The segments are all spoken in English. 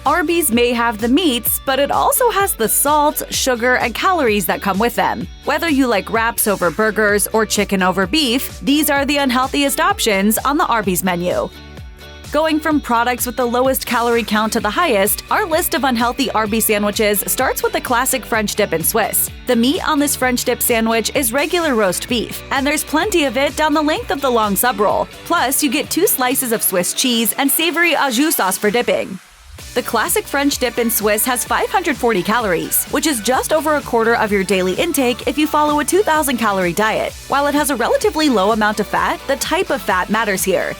Arby's may have the meats, but it also has the salt, sugar, and calories that come with them. Whether you like wraps over burgers or chicken over beef, these are the unhealthiest options on the Arby's menu. Going from products with the lowest calorie count to the highest, our list of unhealthy Arby's sandwiches starts with the classic French dip and Swiss. The meat on this French dip sandwich is regular roast beef, and there's plenty of it down the length of the long sub roll. Plus, you get 2 slices of Swiss cheese and savory au jus sauce for dipping. The classic French dip and Swiss has 540 calories, which is just over a quarter of your daily intake if you follow a 2,000-calorie diet. While it has a relatively low amount of fat, the type of fat matters here.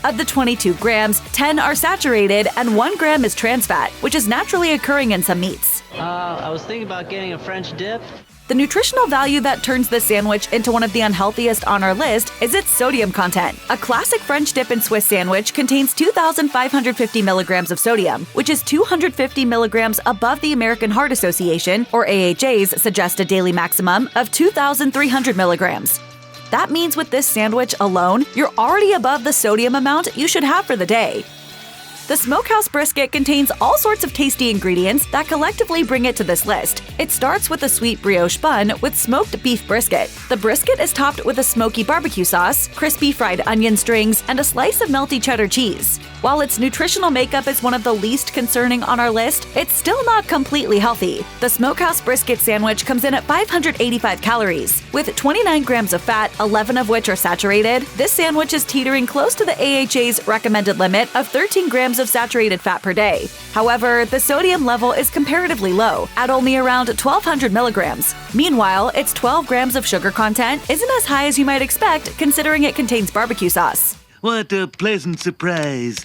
Of the 22 grams, 10 are saturated and 1 gram is trans fat, which is naturally occurring in some meats. I was thinking about getting a French dip. The nutritional value that turns this sandwich into one of the unhealthiest on our list is its sodium content. A classic French dip and Swiss sandwich contains 2,550 milligrams of sodium, which is 250 milligrams above the American Heart Association, or AHA's, suggested daily maximum of 2,300 milligrams. That means with this sandwich alone, you're already above the sodium amount you should have for the day. The Smokehouse Brisket contains all sorts of tasty ingredients that collectively bring it to this list. It starts with a sweet brioche bun with smoked beef brisket. The brisket is topped with a smoky barbecue sauce, crispy fried onion strings, and a slice of melty cheddar cheese. While its nutritional makeup is one of the least concerning on our list, it's still not completely healthy. The Smokehouse Brisket sandwich comes in at 585 calories. With 29 grams of fat, 11 of which are saturated, this sandwich is teetering close to the AHA's recommended limit of 13 grams of saturated fat per day. However, the sodium level is comparatively low, at only around 1,200 milligrams. Meanwhile, its 12 grams of sugar content isn't as high as you might expect considering it contains barbecue sauce. What a pleasant surprise.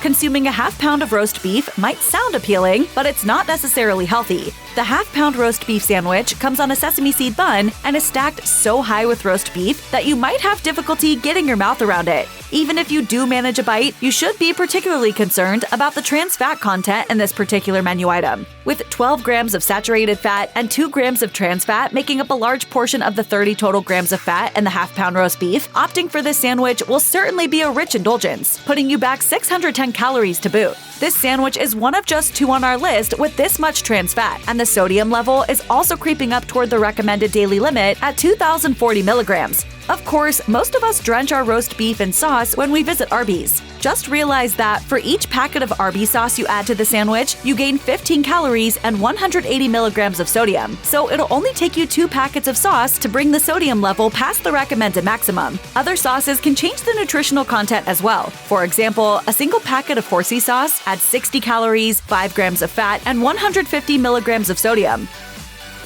Consuming a half-pound of roast beef might sound appealing, but it's not necessarily healthy. The half-pound roast beef sandwich comes on a sesame seed bun and is stacked so high with roast beef that you might have difficulty getting your mouth around it. Even if you do manage a bite, you should be particularly concerned about the trans fat content in this particular menu item. With 12 grams of saturated fat and 2 grams of trans fat making up a large portion of the 30 total grams of fat in the half-pound roast beef, opting for this sandwich will certainly be a rich indulgence, putting you back 610 calories to boot. This sandwich is one of just 2 on our list with this much trans fat, and the sodium level is also creeping up toward the recommended daily limit at 2,040 milligrams. Of course, most of us drench our roast beef in sauce when we visit Arby's. Just realize that for each packet of Arby's sauce you add to the sandwich, you gain 15 calories and 180 milligrams of sodium. So it'll only take you 2 packets of sauce to bring the sodium level past the recommended maximum. Other sauces can change the nutritional content as well. For example, a single packet of horsey sauce adds 60 calories, 5 grams of fat, and 150 milligrams of sodium.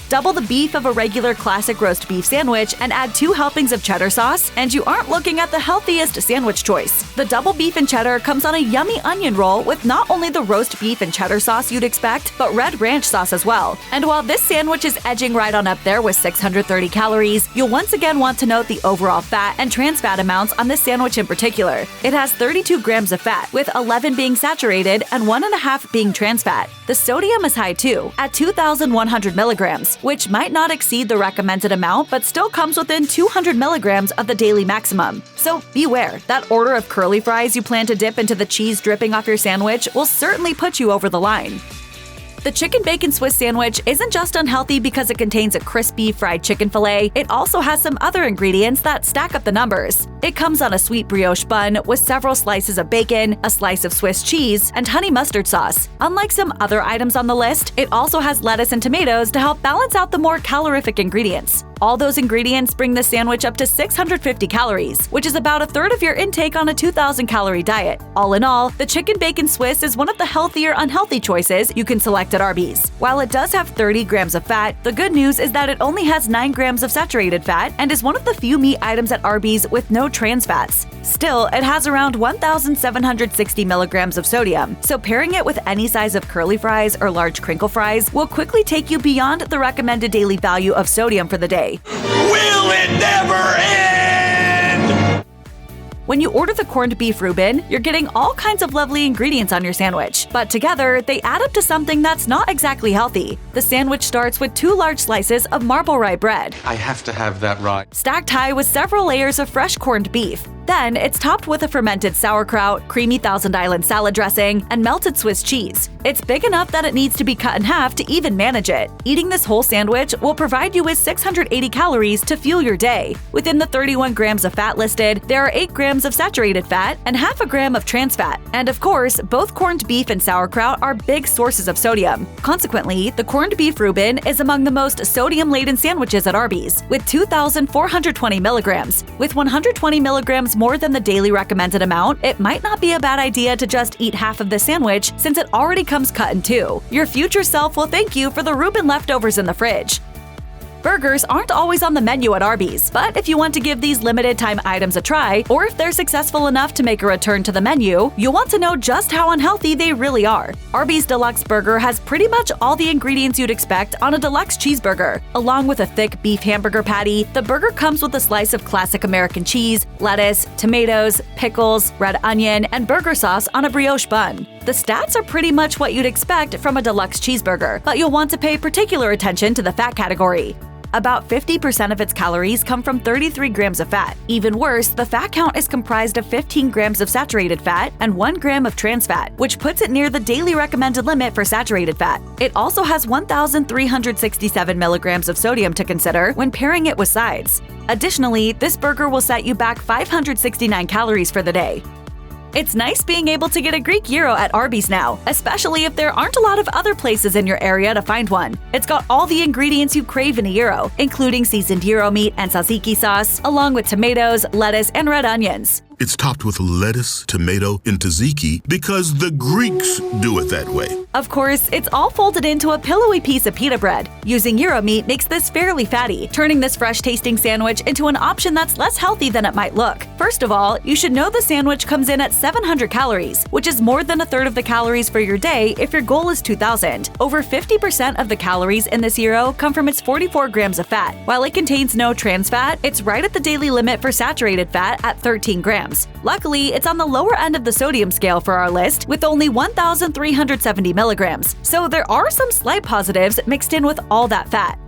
Double the beef of a regular classic roast beef sandwich and add 2 helpings of cheddar sauce, and you aren't looking at the healthiest sandwich choice. The double beef and cheddar comes on a yummy onion roll with not only the roast beef and cheddar sauce you'd expect, but red ranch sauce as well. And while this sandwich is edging right on up there with 630 calories, you'll once again want to note the overall fat and trans fat amounts on this sandwich in particular. It has 32 grams of fat, with 11 being saturated and 1.5 being trans fat. The sodium is high too, at 2,100 milligrams, which might not exceed the recommended amount but still comes within 200 milligrams of the daily maximum. So beware, that order of curly fries you plan to dip into the cheese dripping off your sandwich will certainly put you over the line. The chicken bacon Swiss sandwich isn't just unhealthy because it contains a crispy fried chicken fillet, it also has some other ingredients that stack up the numbers. It comes on a sweet brioche bun with several slices of bacon, a slice of Swiss cheese, and honey mustard sauce. Unlike some other items on the list, it also has lettuce and tomatoes to help balance out the more calorific ingredients. All those ingredients bring the sandwich up to 650 calories, which is about a third of your intake on a 2,000-calorie diet. All in all, the chicken bacon Swiss is one of the healthier unhealthy choices you can select at Arby's. While it does have 30 grams of fat, the good news is that it only has 9 grams of saturated fat and is one of the few meat items at Arby's with no trans fats. Still, it has around 1,760 milligrams of sodium, so pairing it with any size of curly fries or large crinkle fries will quickly take you beyond the recommended daily value of sodium for the day. Will it never end? When you order the corned beef Reuben, you're getting all kinds of lovely ingredients on your sandwich, but together they add up to something that's not exactly healthy. The sandwich starts with 2 large slices of marble rye bread. I have to have that rye. Stacked high with several layers of fresh corned beef. Then it's topped with a fermented sauerkraut, creamy Thousand Island salad dressing, and melted Swiss cheese. It's big enough that it needs to be cut in half to even manage it. Eating this whole sandwich will provide you with 680 calories to fuel your day. Within the 31 grams of fat listed, there are 8 grams of saturated fat and half a gram of trans fat. And of course, both corned beef and sauerkraut are big sources of sodium. Consequently, the corned beef Reuben is among the most sodium-laden sandwiches at Arby's, with 2,420 milligrams. With 120 milligrams more than the daily recommended amount, it might not be a bad idea to just eat half of the sandwich since it already comes cut in two. Your future self will thank you for the Reuben leftovers in the fridge. Burgers aren't always on the menu at Arby's, but if you want to give these limited-time items a try, or if they're successful enough to make a return to the menu, you'll want to know just how unhealthy they really are. Arby's Deluxe Burger has pretty much all the ingredients you'd expect on a deluxe cheeseburger. Along with a thick beef hamburger patty, the burger comes with a slice of classic American cheese, lettuce, tomatoes, pickles, red onion, and burger sauce on a brioche bun. The stats are pretty much what you'd expect from a deluxe cheeseburger, but you'll want to pay particular attention to the fat category. About 50% of its calories come from 33 grams of fat. Even worse, the fat count is comprised of 15 grams of saturated fat and 1 gram of trans fat, which puts it near the daily recommended limit for saturated fat. It also has 1,367 milligrams of sodium to consider when pairing it with sides. Additionally, this burger will set you back 569 calories for the day. It's nice being able to get a Greek gyro at Arby's now, especially if there aren't a lot of other places in your area to find one. It's got all the ingredients you crave in a gyro, including seasoned gyro meat and tzatziki sauce, along with tomatoes, lettuce, and red onions. It's topped with lettuce, tomato, and tzatziki because the Greeks do it that way. Of course, it's all folded into a pillowy piece of pita bread. Using gyro meat makes this fairly fatty, turning this fresh-tasting sandwich into an option that's less healthy than it might look. First of all, you should know the sandwich comes in at 700 calories, which is more than a third of the calories for your day if your goal is 2,000. Over 50% of the calories in this gyro come from its 44 grams of fat. While it contains no trans fat, it's right at the daily limit for saturated fat at 13 grams. Luckily, it's on the lower end of the sodium scale for our list with only 1,370 milligrams, so there are some slight positives mixed in with all that fat.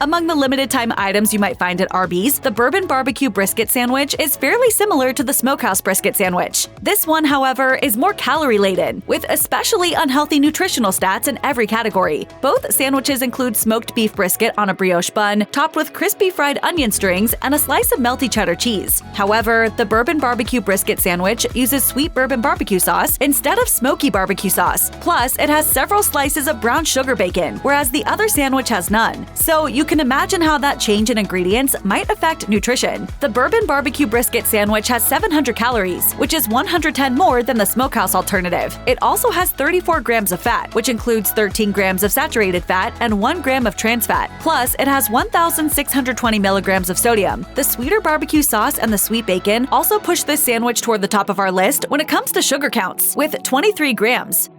Among the limited-time items you might find at Arby's, the Bourbon barbecue brisket sandwich is fairly similar to the Smokehouse Brisket sandwich. This one, however, is more calorie-laden, with especially unhealthy nutritional stats in every category. Both sandwiches include smoked beef brisket on a brioche bun, topped with crispy fried onion strings and a slice of melty cheddar cheese. However, the Bourbon barbecue brisket sandwich uses sweet bourbon barbecue sauce instead of smoky barbecue sauce. Plus, it has several slices of brown sugar bacon, whereas the other sandwich has none. So you can imagine how that change in ingredients might affect nutrition. The Bourbon barbecue brisket sandwich has 700 calories, which is 110 more than the Smokehouse alternative. It also has 34 grams of fat, which includes 13 grams of saturated fat and 1 gram of trans fat. Plus, it has 1,620 milligrams of sodium. The sweeter barbecue sauce and the sweet bacon also push this sandwich toward the top of our list when it comes to sugar counts, with 23 grams.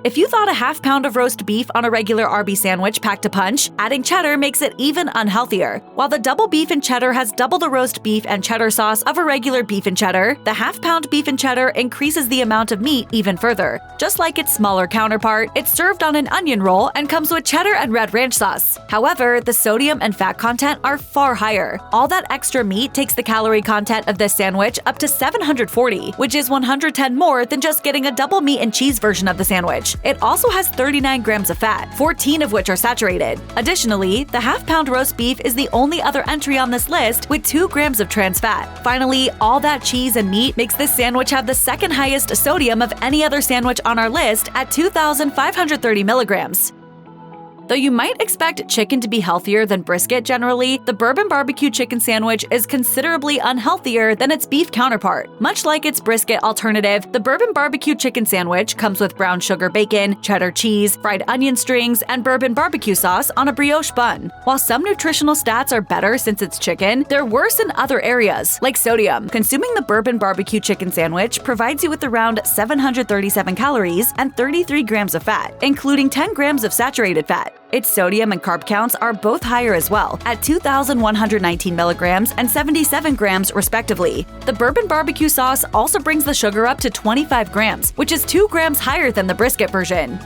If you thought a half pound of roast beef on a regular Arby sandwich packed a punch, adding cheddar makes it even unhealthier. While the double beef and cheddar has double the roast beef and cheddar sauce of a regular beef and cheddar, the half-pound beef and cheddar increases the amount of meat even further. Just like its smaller counterpart, it's served on an onion roll and comes with cheddar and red ranch sauce. However, the sodium and fat content are far higher. All that extra meat takes the calorie content of this sandwich up to 740, which is 110 more than just getting a double meat and cheese version of the sandwich. It also has 39 grams of fat, 14 of which are saturated. Additionally, the half-pound roast beef is the only other entry on this list with 2 grams of trans fat. Finally, all that cheese and meat makes this sandwich have the second highest sodium of any other sandwich on our list at 2,530 milligrams. Though you might expect chicken to be healthier than brisket generally, the Bourbon barbecue chicken sandwich is considerably unhealthier than its beef counterpart. Much like its brisket alternative, the Bourbon barbecue chicken sandwich comes with brown sugar bacon, cheddar cheese, fried onion strings, and bourbon barbecue sauce on a brioche bun. While some nutritional stats are better since it's chicken, they're worse in other areas, like sodium. Consuming the Bourbon barbecue chicken sandwich provides you with around 737 calories and 33 grams of fat, including 10 grams of saturated fat. Its sodium and carb counts are both higher as well, at 2,119 milligrams and 77 grams respectively. The Bourbon barbecue sauce also brings the sugar up to 25 grams, which is 2 grams higher than the brisket version.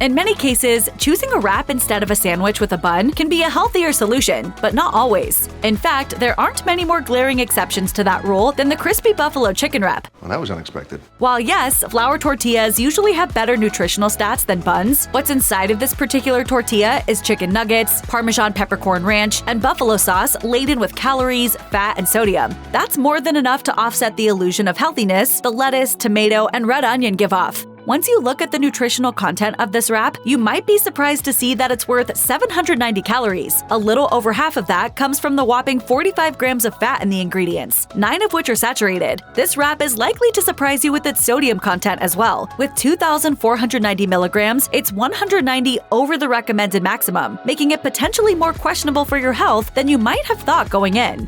In many cases, choosing a wrap instead of a sandwich with a bun can be a healthier solution, but not always. In fact, there aren't many more glaring exceptions to that rule than the crispy buffalo chicken wrap. Well, that was unexpected. While yes, flour tortillas usually have better nutritional stats than buns, what's inside of this particular tortilla is chicken nuggets, Parmesan peppercorn ranch, and buffalo sauce laden with calories, fat, and sodium. That's more than enough to offset the illusion of healthiness the lettuce, tomato, and red onion give off. Once you look at the nutritional content of this wrap, you might be surprised to see that it's worth 790 calories. A little over half of that comes from the whopping 45 grams of fat in the ingredients, 9 of which are saturated. This wrap is likely to surprise you with its sodium content as well. With 2,490 milligrams, it's 190 over the recommended maximum, making it potentially more questionable for your health than you might have thought going in.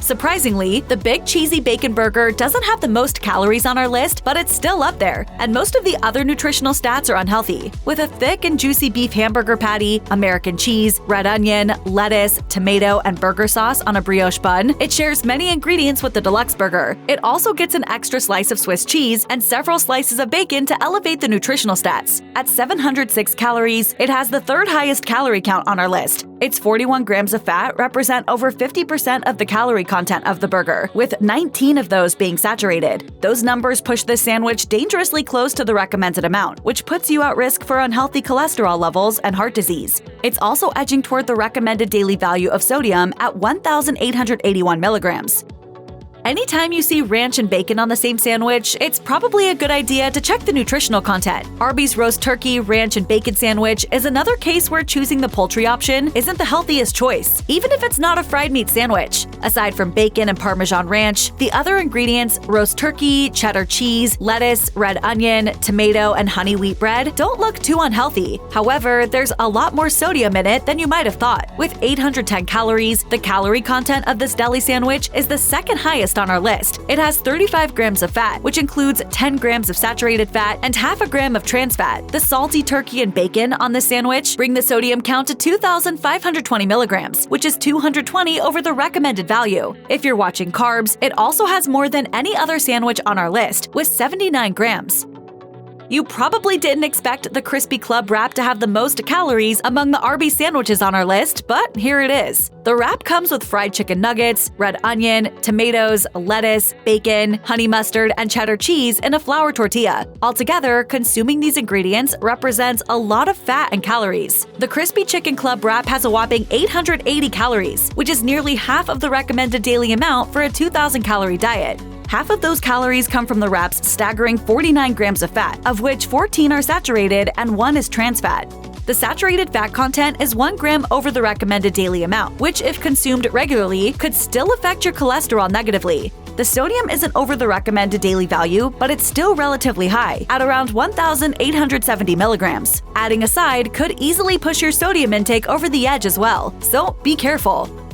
Surprisingly, the Big Cheesy Bacon Burger doesn't have the most calories on our list, but it's still up there, and most of the other nutritional stats are unhealthy. With a thick and juicy beef hamburger patty, American cheese, red onion, lettuce, tomato, and burger sauce on a brioche bun, it shares many ingredients with the Deluxe Burger. It also gets an extra slice of Swiss cheese and several slices of bacon to elevate the nutritional stats. At 706 calories, it has the third highest calorie count on our list. Its 41 grams of fat represent over 50% of the calorie content of the burger, with 19 of those being saturated. Those numbers push this sandwich dangerously close to the recommended amount, which puts you at risk for unhealthy cholesterol levels and heart disease. It's also edging toward the recommended daily value of sodium at 1,881 milligrams. Anytime you see ranch and bacon on the same sandwich, it's probably a good idea to check the nutritional content. Arby's roast turkey, ranch, and bacon sandwich is another case where choosing the poultry option isn't the healthiest choice, even if it's not a fried meat sandwich. Aside from bacon and Parmesan ranch, the other ingredients, roast turkey, cheddar cheese, lettuce, red onion, tomato, and honey wheat bread, don't look too unhealthy. However, there's a lot more sodium in it than you might have thought. With 810 calories, the calorie content of this deli sandwich is the second highest on our list. It has 35 grams of fat, which includes 10 grams of saturated fat and half a gram of trans fat. The salty turkey and bacon on this sandwich bring the sodium count to 2,520 milligrams, which is 220 over the recommended value. If you're watching carbs, it also has more than any other sandwich on our list, with 79 grams. You probably didn't expect the Crispy Club wrap to have the most calories among the Arby's sandwiches on our list, but here it is. The wrap comes with fried chicken nuggets, red onion, tomatoes, lettuce, bacon, honey mustard, and cheddar cheese in a flour tortilla. Altogether, consuming these ingredients represents a lot of fat and calories. The Crispy Chicken Club wrap has a whopping 880 calories, which is nearly half of the recommended daily amount for a 2,000-calorie diet. Half of those calories come from the wrap's staggering 49 grams of fat, of which 14 are saturated and 1 is trans fat. The saturated fat content is 1 gram over the recommended daily amount, which, if consumed regularly, could still affect your cholesterol negatively. The sodium isn't over the recommended daily value, but it's still relatively high, at around 1,870 milligrams. Adding a side could easily push your sodium intake over the edge as well, so be careful.